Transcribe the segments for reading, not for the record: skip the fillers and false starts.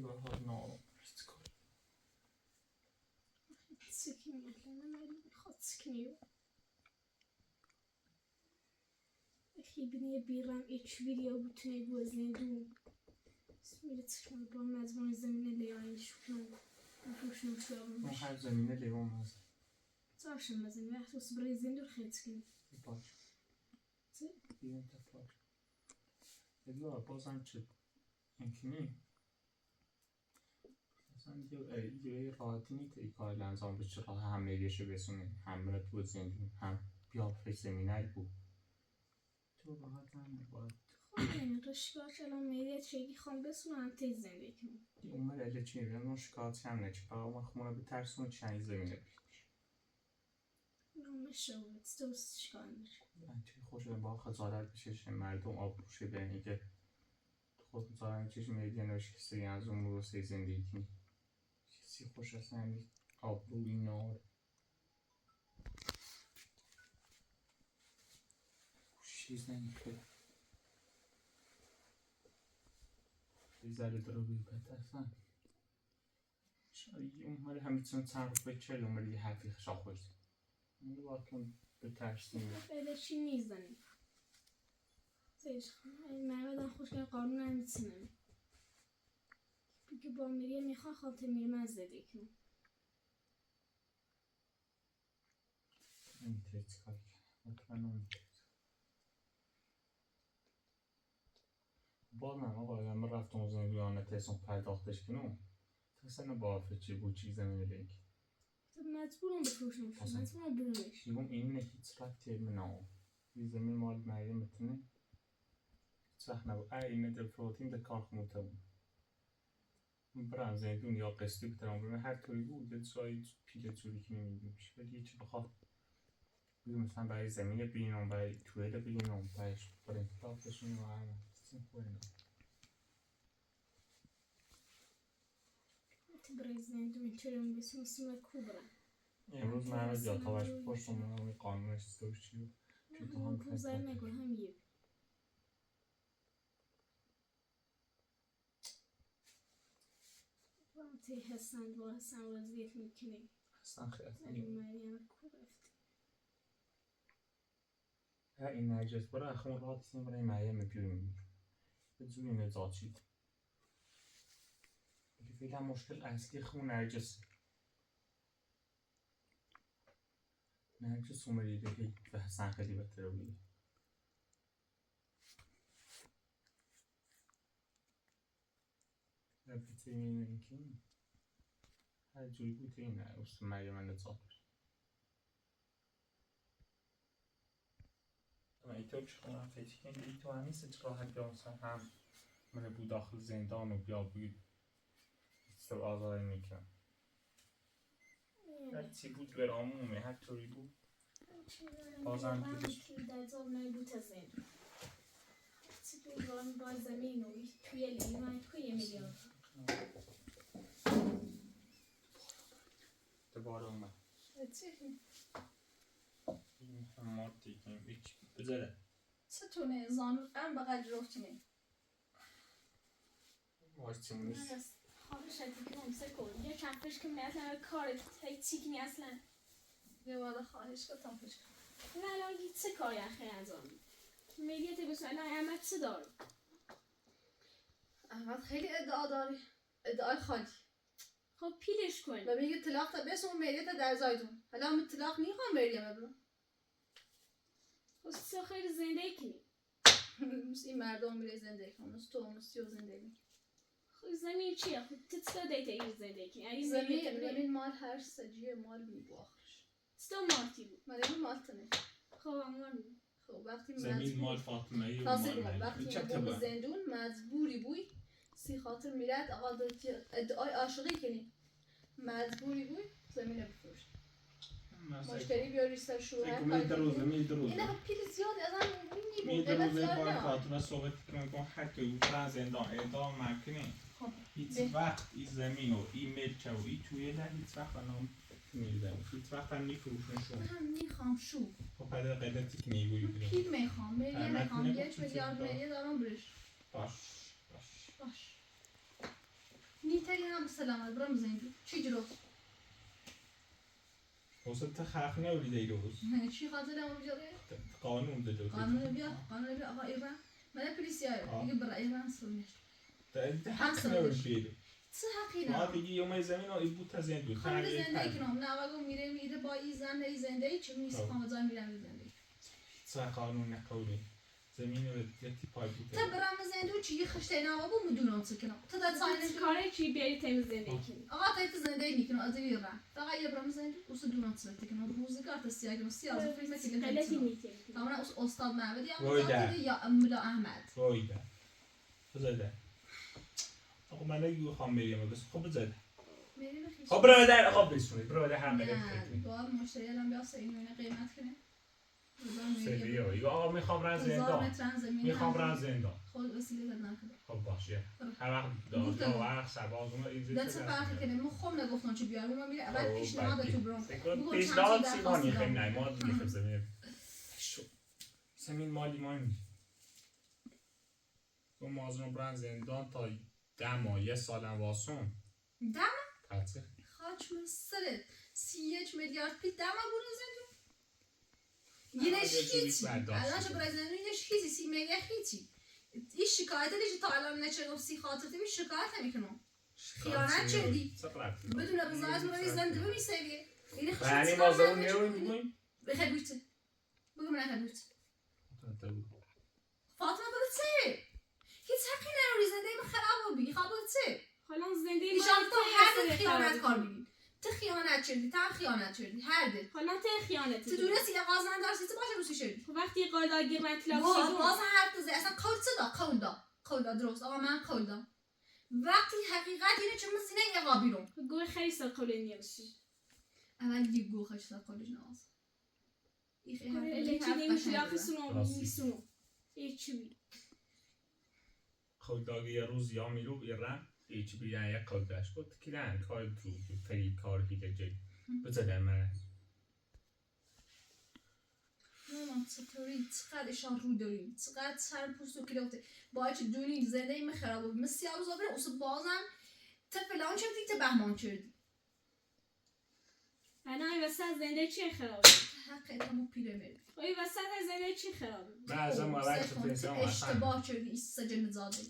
بخواد نارم کاری سکنی خود سکنیو اخی بینی بیرم ایچ ویدیو بتونی گوزنی دوم میره چشم با مزبان زمینه لیایی شکنم مفروش نوشیابم من هر زمینه لیوان هست زارشم مزنی وقت واسه برای زندور خیلی سکنی باش بیرون تفاش ادوار بازم چه اینکنی اصلا یه راحتی نیست ای کار لنزام به چه راه هم میگیشه بسونه هم برد بود زندون هم بیافه زمینه بود تو راحت هم باید خب این رشگاهش الان میره چگی خواهم بسونه هم تیز زندگی کنم اومد اله چی میبینم اون شکایت هم نچه فقط اومد خونه به ترسون چنی زمینه بکنیش نمیشه بود دوست شکار میشه من توی خوش با خزارت بشه مردم آب روشه به اینی که خود بزارم چیش میدی نوش کسی از اون رو سی زندگی کنی کسی خوش هست همی آب رو این نار چیز نمیخواد یه ذره دروی بترسن شاید اون مالی همه چون تعرف به چل اومد یه حرفی خشا خوش اون واقعا به ترسیم خیلی چی نیزنی زیش این محمد خوش که قانون هم میتونم بگه با میریه میخواه خاطر میرم از زده کنم نمیتونی چکار کنم حتما نمیتونی باز من آقا اگر من رفتم و زنگویانه تیسون پرداختش کنم تسنه با چی بود چیز نمیده تو مجبورم بفروشم شد مجبورم برونش یون اینه هیچ رفتی منو یه زمین مال مریم میتونه هیچ وقت نبود اینه در فروتین در کار خموته بود برم زندون یا قسطی بترم برم هر طوری بود یه جایی پیله جوری که نمیدونیش ولی هیچی بخواد بگیم مثلا برای زمین بینم برای تویل بینم برایش بر انتخابشون و همه سیم خوبه تو برای زندون اینطوریم بسیم اسم کوبرم امروز من از یادتاوش پشتم اون قانونش استوش چیو چی تو هم کوزر نگو هم یه تی هستند و هستن وضعیت میکنی اصلا خیلی مریم کو رفتی این نرجس برای اخمون راحت سیم برای مریم بیرون به جوی نزاد شید فعلا مشکل اصلی خون نرجس اومدی دیگه به حسن خیلی بهتره بودی رفتی اینه اینکه هر جوری بود اینه اصلا مریم نزاد من ایتو چه خونم فکر کنید ایتو همیست چه راحت بیا مثلا هم من بود داخل زندان و بیا بود سر آزاری میکنم هرچی بود برامومه هر طوری بود بازم بودش در زاب نبود از زندون چی بگوان با زمین و توی لیوان توی میلیون دوباره اومد چی؟ این همار دیگه هیچ بذاره چطونه زانو ام بقدر روشتینه واسه نیست خواهش هدی که همسه کن یه چند که میتونم کارت هیچی کنی اصلا یه وادا خواهش که تام پشک نه الان هیچ چه کاری اخیر انجام میلیت بسن الان احمد چه داری؟ احمد خیلی ادعا داری ادعای خالی خب پیلش کن و میگه طلاق تا بس اون میلیت در زایدون حالا هم طلاق میخوام مریم ابرو خب خیلی زندگی کنی این مردم میره زندگی کنم تو مسیو زندگی خب زمین چیه؟ خب تتا دیتا این زندگی کنی زمین مال هر سجیه مال میبو آخرش ستا مالتی بود من این مال تنه خب امار خب وقتی زمین مال فاطمه ای و مال مال وقتی چه میبوم تبا زندون مجبوری بوی سی خاطر میرد آقا ادعای عاشقی کنی مجبوری بوی زمین بفروش مشتری بیاری سر شوهر میده روز اینا پیل زیاد از هم میده روز با فاطمه صحبت کنم با حتی اون زندان اعدام مکنی هیچ وقت این زمین و این ملکه و این توی نه هیچ وقت نام میدم هیچ وقت هم میفروشن شو من میخوام شو خب بعد قدرتی که میگویی بیرون پیل میخوام میگه میخوام 1 میلیارد میلیه دارم برش باش باش نیتری هم سلامت برام زندگی چی جلو واسه تخخ نوری دیروز چی خاطر هم بجاره قانون دادو قانون بیا آقا ایران من پلیسیه دیگه برای ایران سونش ده حق نوری بیرو چه حقی ما نه دیگه یوم زمین ها این بود تا زندگی خانه زندگی کنم نه آقا میره با این زن زندگی چه میشه خانه زن میرم زندگی چه قانون نقولی زمین رو یکی پای بود تا برام زندگی چی خشته نه آقا میدونم چه کنم تا داد ساینس کاری چی بیاری تمیز زندگی کنی آقا تا زندگی میکنم از ایران فقط یه برام زندگی اوس دونم چه کنم موزیکا تا سیاگم سیاز فیلم مثل غلطی میکنی تمام استاد معبدی یا ملا احمد وایده بزده آقا من نگو خواهم بریم بس خب بزده خب برادر آقا بسونید برادر هم نه بگید باید مشتری الان بیاسته اینو قیمت کنه سریع یا آقا میخوام رن زندان میخوام رن زندان خود وسیله داد نکنه خب باشه هر وقت داشت وقت سرباز اون ایزی دست فرقی کنه من خوب نگفتم چی بیارم من میره اول پیشنهاد تو برام پیشنهاد سیمانی خیلی نه ما میخوام زمین زمین مالی ما نیست تو مازنو برن زندان تا 10 ماه یه سالم واسون 10 پته خاچ من سرت 31 میلیارد پی 10 ماه برو زندان یهش هیچی الان چه برای زندان یهش هیچی 30 میلیارد هیچی این شکایت دیگه تا الان نچه سی خاطر تیمی شکایت نمیکنم خیانت چردی بدون رضایت برای زندان میسیری این خشم یعنی مازنو نمیگیم بخیر بوده بگو من خیر بوده فاطمه بگو چه هیچ حقی نداری زندگی من خراب بگی خواب بگو چه حالا زندگی ایشان تو هر خیانت کار بگی تو خیانت چردی تا خیانت چردی هر ده حالا تو خیانتی تو دونستی یه قازن داشتی تو باشه روسی شدی وقتی قاعده مطلب باز حرف تزه اصلا قول دا درست آقا من قول دا وقتی حقیقت اینه چون مثل اینه یه قابیرون گوه خیلی سرقولی نیستی اول یه گوه خیلی سرقولی ناز الکی نمیشه آخه سنو ایچی بی خودداگی یه روز یا میرو ایران ایچی بی یعنی یک قدرش بود که نه کار تو فری کار که جایی بزدن من مامان چطوری چقدر اشان رو داریم چقدر سر پوست و کلافته باید چه دونی زنده این خرابه مثل یه روز آبره اوسه بازم تا فلان چردی تا بهمان چردی انا این وسط زنده چی خرابه؟ حقه تمو پیره میره این وسط زنده چی خرابه؟ بعضا مورد تو پنسیون اشتباه چردی این سجن زاده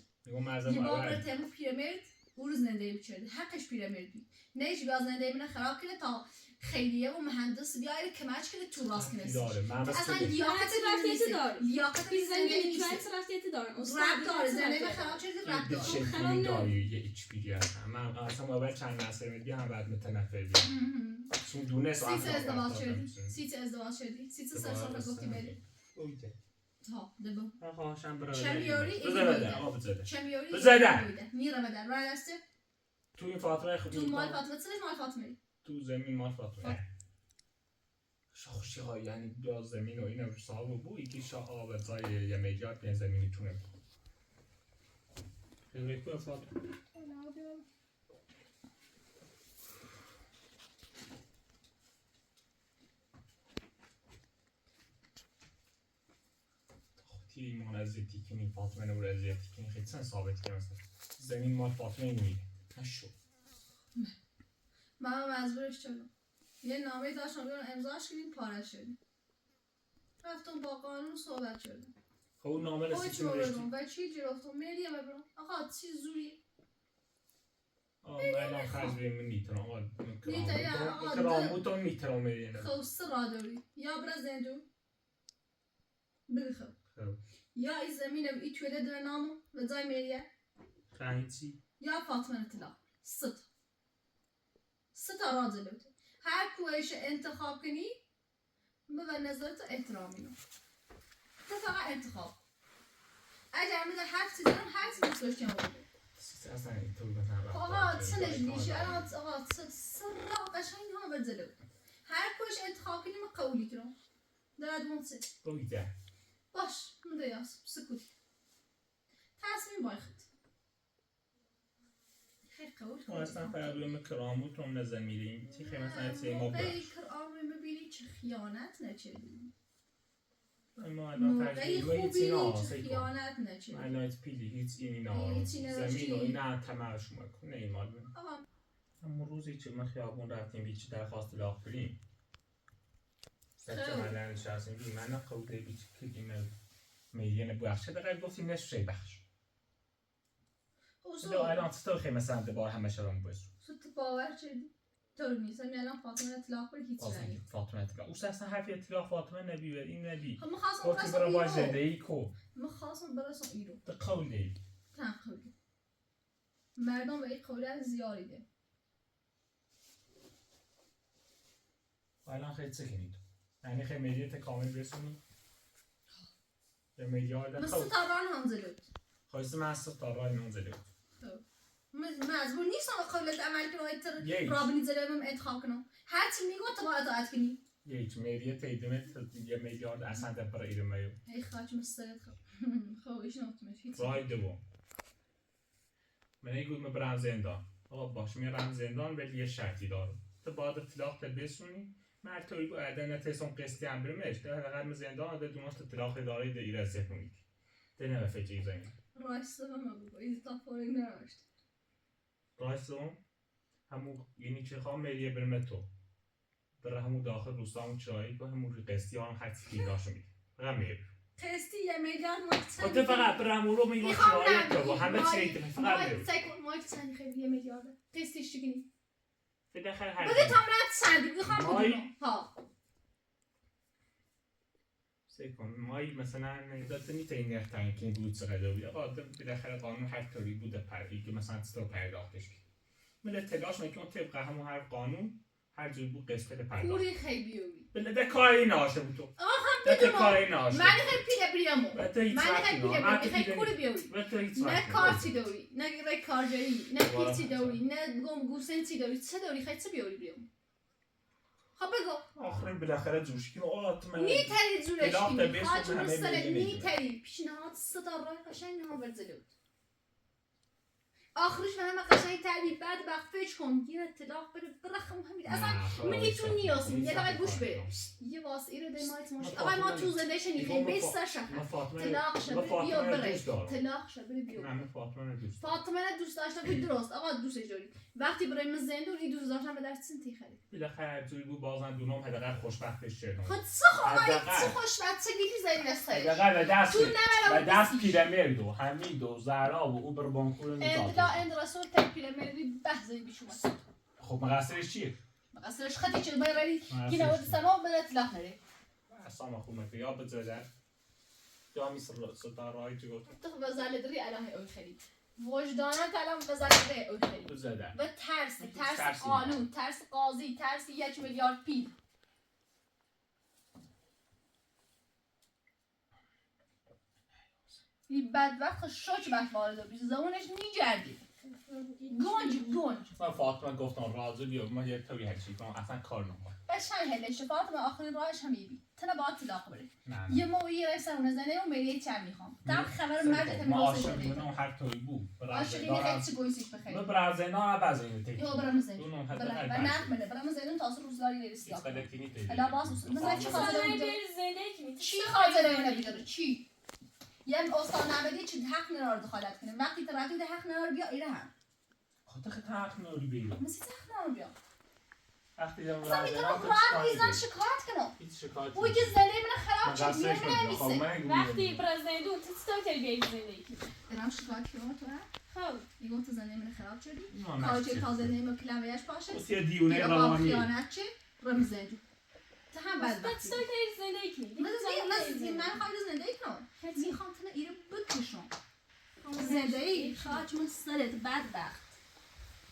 یه بار تمو پیره میرد او روز زنده بچرده حقش پیره میردی نیش بیاز زنده ایمونه خراب کنه تا خیلیه و مهندس بیاید کمچ کنه تو راست کنه اصلا لیاقت لیاقت زندگی نیست رب داره زندگی خراب شده رب داره خراب داره یه ایچ پیری هستم من اصلا اول چند نسل میدی هم بعد متنفر بیم چون دونست و سیت ازدواج شدی سیت سر سال گفتی بری ها دبو خواهشم برای چمیاری بزده میرم در رای دسته تو این فاطمه خود تو مال فاطمه چه مال فاطمه تو زمین مال فاطمه شاخشی ها یعنی دو زمین و اینو صاحب بو یکی شاه آبزای یه میلیارد به زمینی تونه خیلی خوب فاطمه تیری مان از زیتی کنی فاطمه نور از زیتی کنی خیلی سن ثابت کنی مثلا زمین مال فاطمه میگه نشو من مجبورش شدم یه نامه داشتم بیارم امضاش کنیم پارش شدیم رفتم با قانون صحبت شدم خب اون نامه رسید چی نوشتی؟ و چی جرفتم میدیم ببرم آقا چی زوری من الان خرج بیم میتونم آقا کرامو میتونم میرینم خب سه راه داری یا برا زندون بگو یا این زمینم ای توله در نامو و جای میریه خواهی چی؟ یا فاطمه اطلاع سه تا راه دلوته هر کوهش انتخاب کنی به نظرت احترام میدم تو فقط انتخاب اگر میده هر چیزی دارم هر چیزی دوست داشتم بگم اصلا اینطور بکنم آقا چه نجمیشه آقا سر قشنگ ها بردلو هر کوهش انتخاب کنی من قولی کنم دارد منصف بایده باش مده یاس سکوتی تصمیم باید خیلی قول ما اصلا فقط روی کراموتون نزن میریم چی خیلی مثلا چه ما موقعی کرام روی مبینی چه خیانت نچدیم ما الان موقعی تجربه هیچ خوبی اینا که خیانت نچه من الان پیلی هیچ اینا هیچی نداشتی. زمین و اینا تمرش میکنه ایمان آقا اما روزی که ما خیابون رفتیم بیچی درخواست لاغ بریم خیلی. سبت مدن نشستیم بی من قوده بیچی که این میدین بخشه دقیق گفتیم نصف شی بخش اصول لو الان تو خیلی مثلا دبار همه شرم بس تو باور شدی طور نیست همین الان فاطمه اطلاق بری هیچی نگه فاطمه اطلاق اوست اصلا حرفی اطلاق فاطمه نبی و این نبی خب مخواستم گفتی برای باید زنده ای کو مخواستم برسم ایرو ده قوله تن قولی مردم به این قوله زیادی ده و الان خیلی سکنید یعنی خیلی میلیت کامل برسونی به میلیارد مثل تابان هم زلود خواهیست من از تارای منزلی مجبور نیستم به قولت عمل کنم یک. رابنی زلمم انتخاب کنم هر چی میگو تو باید اطاعت کنی یک میلیت ایدمت یه میلیارد اصلا ده برای ایرم میو ای خواهش مسترد خب ایش نوتمش هیچ رای دوم من ایگود من برم زندان آقا باش میرم زندان ولی یه شرطی دارم تو باید اطلاق تا بسونی من توی با عدن نتیسون قسطی هم برمش ده رقم زندان ده دونست اطلاق داری ده ایره سفونید ده نه فجی زمین رایسته به من بگو ایزی تا فورنگ نراشت رایسون همون یعنی چه خواه میلیه برمه تو در همون داخل روستامون چایی که همون قسطی هم حدسی که داشت میده فقط میره قسطی یه میلیارد مایک خب تو فقط برم رو میگم چایی تو با همه چی ایتفاق فقط میره سکون مایک چندی خیلی یه میلیارده قسطیش چی کنی بالاخره هر بده تامرت چندی میخوام مای. بدونم ها سیکون مایی مثلا داده نیتایی نختن که این بود چقدر بود آقا بالاخره قانون هر طوری بوده پردی که مثلا تو پرداختش کنی ملت تلاش میکنم طبق همون هر قانون هر جور بود قسمت پرداخت پوری خیلی بیوری بلده کاری ناشه بود تو هم بده بدونم. کاری ناشه من خیلی پیله بریامو بده هیچ من وقتی خیلی نه پیله بری خیلی کوری بیوری بده هیچ نه وقتی کارتی داری نه کارجایی نه والا پیچی داری نه گوسنتی داری چه داری خیلی چه بیوری بیام خب بگو آخرین بالاخره جوش کنه آت من نی تری زورش اطلاق کنی بسون خواهد همه مسترد میگه نی میدونه. تری پیشنهاد ستا رای قشنگ ها برزلود آخرش به همه قشنگ تربی بعد وقت فکر کن یه اطلاق بره برخم همین اصلا من یه تو نیاسیم یه دقیقه گوش بره یه واسه ایره ده مایت ماش آقای ما تو زندهش نیخیم بیست شخص طلاق شبه بیا بره طلاق شبه بیا من فاطمه رو دوست فاطمه رو دوست داشته بود درست آقا دوستش داری وقتی برای من زندون این دوست داشتم به درد سنتی خرید بالاخره هر جوری بود بازم دونم حداقل خوشبختش شدم خود چه خواهی چه خوشبخت چه گیری زدی نستش حداقل به دست تو نمرم به دست پیرمرد و حمید و زهرا و او بر بانکور لا نزاد اند رسول تکیل مردی بحثی بیشومد خب مقصرش چیه؟ مقصرش خدی چه برای مقصرش گینا ود چیه؟ سما به اطلاق نره اصلا خوبه که یا بزرده یا میسر ستارهایی چه گفت تو وزال دری الهی اوی خرید وجدانه کلام وزال دری اوی خرید بزرده و ترس قانون ترس قاضی ترس 1 میلیارد پیل این بدبخت شوچ بخت وارد بیز زمانش نیجردی گنج من فاطمه گفتم راضی بیا من یک توی هرچی کنم اصلا کار نکنم قشنگ هلش فاطمه آخرین راهش هم میبی تنه باید طلاق بره نه یه مویی رای سرونه زنه و میری چم میخوام دم خبر مرد ما تمیز عاشق شده بودم هر توی بود عاشقی خیلی چی گویسیش بخیر من برازینا بعضی تک یا برام زن دونم برام حداقل و نخمنه برام زن تاسو روزگاری لیست یا قلقتینی تیجی الا باس مثلا چی خاطر اونجا زندگی چی خاطر اینا بیداره چی یه استاد نبدی چی حق نداره دخالت کنه وقتی طرفی ده حق نداره بیا ایره هم خاطر خطا نوری بیرون مثل حق نداره بیا وقتی دارم مثلا میتونم برازینا راحت میزن شکایت کنم هیچ شکایتی اوی که زنده من خراب شد مقصرش میره نمیشه وقتی برزندون تو ستای بیای زندگی برام شکایت کنم تو خب میگم تو زنده من خراب شدی نه، کاجه تازه نیم کلمه‌اش باشه یه دیونه یا روانی خیانت چه رمزن تو هم بعد بدبختی ستای زندگی من خواهی زنده کنم میخوام تنه ایره بکشم زندگی خواهد من سرت بدبخت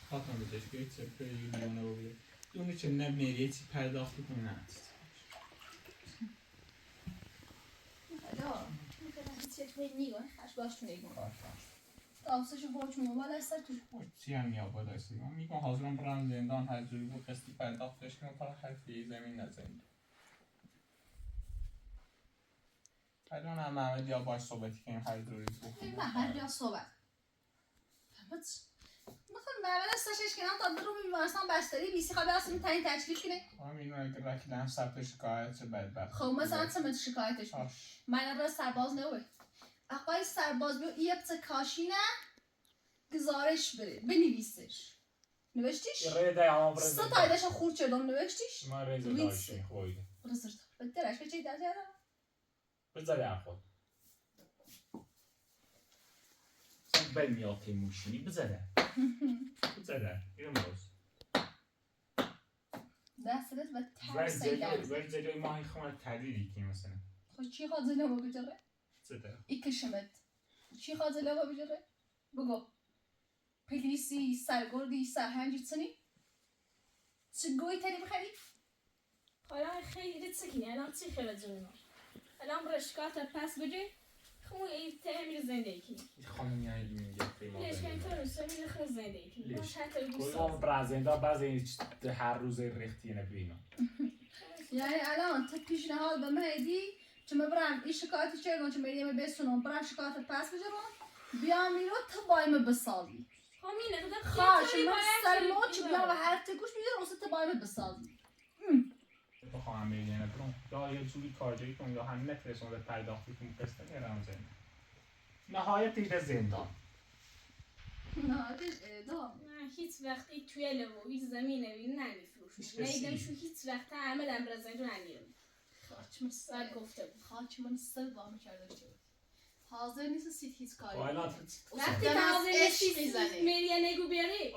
خاطر بودش که چه پری دیونه رو بیه دونه چه نمیری چی پرداخت کنه نست خدا چه نگاه خش باش تو نگاه آفسش باش موبایل است تو چی هم میاباد هستی من میگم حاضرم برم زندان هر جوری بود قسطی پرداختش کنم تا حرفی زمین نزنید الان هم همه جا باش صحبتی کنیم هر جوری بود نه هر جا صحبت مثلا من استشش کنم تا برو بیمارستان بستری بیسی خواب هستم تاین تشریف کنه. همین اگه وکیلم ثبت شکایت چه بدبخت. خب مثلا چه مت شکایتش کنی؟ من را سرباز نوه. آقای سرباز بیو ایت کاشینه گزارش بره بنویسش. نوشتیش؟ رده آمر. سه تایدش خورد شدم نوشتیش؟ ما رده داشتیم خویده. رزرد. بدرش به چی داشته؟ بذار خود. بل میاتی موشی بذاره. بذاره. اینو باز. دستت و ترسی کرد. ولی جلوی ماهی خونه تدیدی کی مثلا. خب چی خواد زلمو بجره؟ زده. ایکشمت. چی خواد زلمو بجره؟ بگو. پلیسی سرگردی سرهنجی چنی؟ چه گوی تری بخری؟ حالا خیلی سکنی الان چی خیلی جونم الان رشکات پس بجی خو این تعمیر زندگی خانمی هایی میگه خیلی لیش کن تو رو سوی خو زندگی باش حتی کل دوست ما برازنده بعضی هر روز ریختی نبینم یعنی الان تو پیشنهاد به مهدی چه مبرم این شکایتی چه چه میدیم بسونم برام شکایت پس بجرم بیام میرو تو بایم بسازی همینه خدا خواهش من سر موچ بیام و هر تکوش میذارم واسه تو بایم بسازی بخوام میگم برام یا یه جوری کارجایی کن یا هم نترسون به پرداختی کنم قسطه میرم زندان نهایت ایده زندان نهایتش اعدام نه هیچ وقتی توی لبو هیچ زمینه بی نمیفروشم نیدم شو هیچ وقت عملم برزنجو نمیرم خاچ من سر گفته بود خاچ من سر بامی کرده بود حاضر نیست سیت هیچ کاری وقتی حاضر میریه نگو بیاری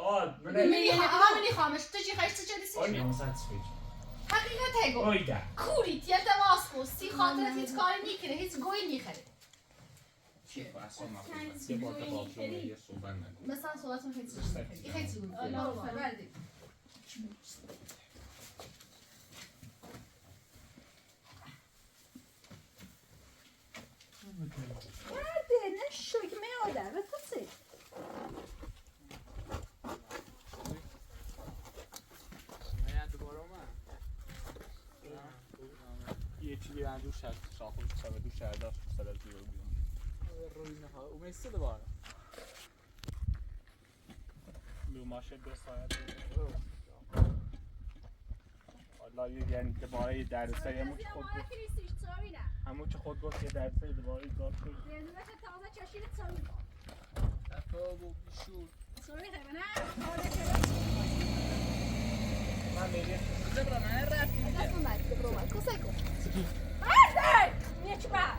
همینی خامش تو چی خشت چه دیسی؟ آنی همسد سویج حقیقت هگو اویده کوریت یه دواز کن سی خاطرت هیچ کاری میکنه هیچ گوی میخره چیه؟ یه بار تباطلون یه صحبت نگو مثلا صحبتون خیلی چیزی خیلی چیزی بود بردی برده نه شکمه آدم به تو چی؟ یه چیزی من دور شد شاخوش سبب دور شد داشت سبب دور بیرون روی نها اومسته دوباره لو ماشه دو ساعت والله یعنی دوباره دردسر همون چه خود گفت یه دردسر دوباره ایجاد شد تازه چشیر تساوی تفاهم و بیشور تساوی خیلی نه من میگه زبرا من رفتیم دست اومد برو کسای کن برده یک بار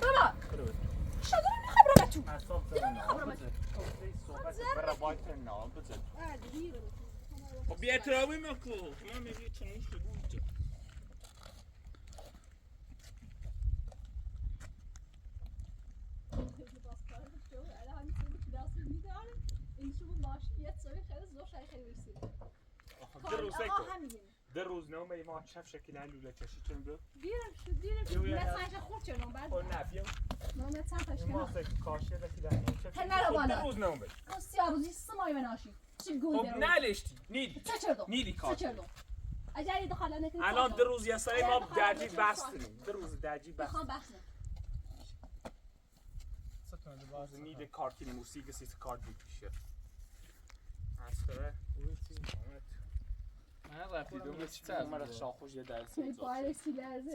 برو شده رو میخوام برو تو اصاب زنم بزد صحبت برا بایت نام بزد خب بیا احترامی مکو من میگه چنین شده بود در روزنامه ما چف شکل لوله کشی چون بود دیرم مثلا خورد شدم بعد اون نفیم ما مثلا تاش ما فکر کاشته دکیدن نرو بالا روزنامه سیاروزی سمای مناشی چی گوده خب نلشتی نیدی چه چردم نیدی کار اجاری دخالت نکنی الان در روز یه سری ما درجی بستیم در روز درجی بستیم میخوام بحث باز نیده کارتی موسیقی سیس کارتی پیشه اصلا اون چیز من رفیدم چه اومد شاخوش یه درس